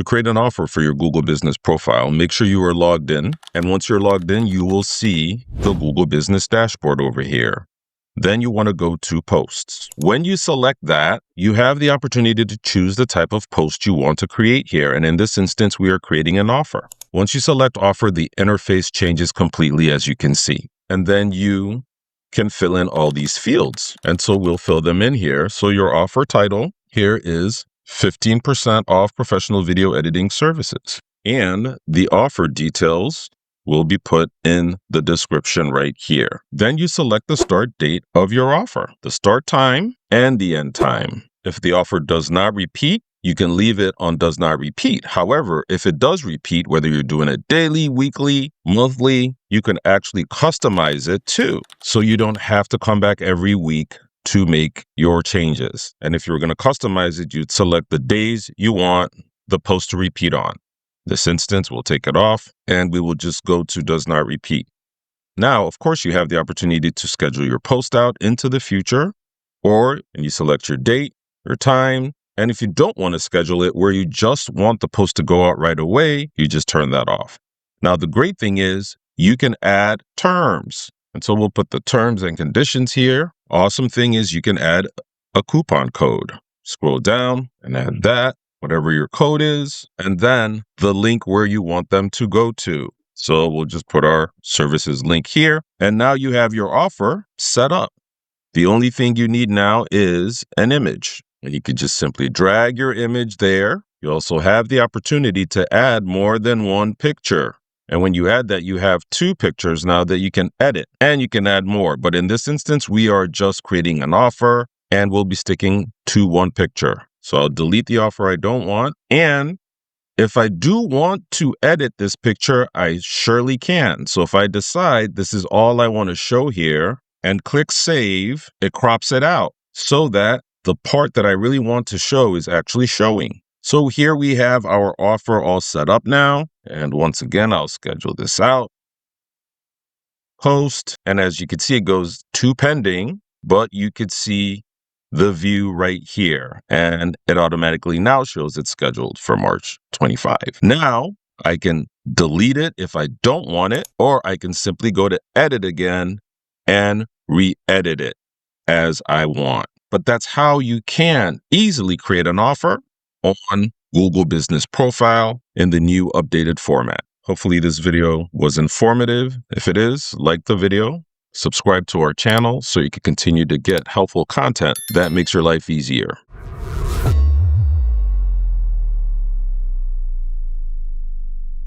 To create an offer for your Google Business profile, make sure you are logged in. And once you're logged in, you will see the Google Business dashboard over here. Then you want to go to posts. When you select that, you have the opportunity to choose the type of post you want to create here. And in this instance, we are creating an offer. Once you select offer, the interface changes completely, as you can see. And then you can fill in all these fields. And so we'll fill them in here. So your offer title here is 15% off professional video editing services. And the offer details will be put in the description right here. Then you select the start date of your offer, the start time and the end time. If the offer does not repeat, you can leave it on does not repeat. However, if it does repeat, whether you're doing it daily, weekly, monthly, you can actually customize it too. So you don't have to come back every week to make your changes. And if you're going to customize it, you'd select the days you want the post to repeat on. This instance, we'll take it off and we will just go to does not repeat. Now, of course, you have the opportunity to schedule your post out into the future, and you select your date, your time. And if you don't want to schedule it where you just want the post to go out right away, you just turn that off. Now, the great thing is you can add terms. And so we'll put the terms and conditions here. Awesome thing is you can add a coupon code. Scroll down and add that, whatever your code is, and then the link where you want them to go to. So we'll just put our services link here. And now you have your offer set up. The only thing you need now is an image. And you could just simply drag your image there. You also have the opportunity to add more than one picture. And when you add that, you have 2 pictures now that you can edit, and you can add more. But in this instance, we are just creating an offer and we'll be sticking to 1 picture. So I'll delete the offer I don't want. And if I do want to edit this picture, I surely can. So if I decide this is all I want to show here and click save, it crops it out so that the part that I really want to show is actually showing. So here we have our offer all set up now. And once again, I'll schedule this out. Post. And as you can see, it goes to pending, but you could see the view right here. And it automatically now shows it's scheduled for March 25. Now I can delete it if I don't want it, or I can simply go to edit again and re-edit it as I want. But that's how you can easily create an offer on Google Business Profile in the new updated format. Hopefully this video was informative. If it is, like the video, subscribe to our channel so you can continue to get helpful content that makes your life easier.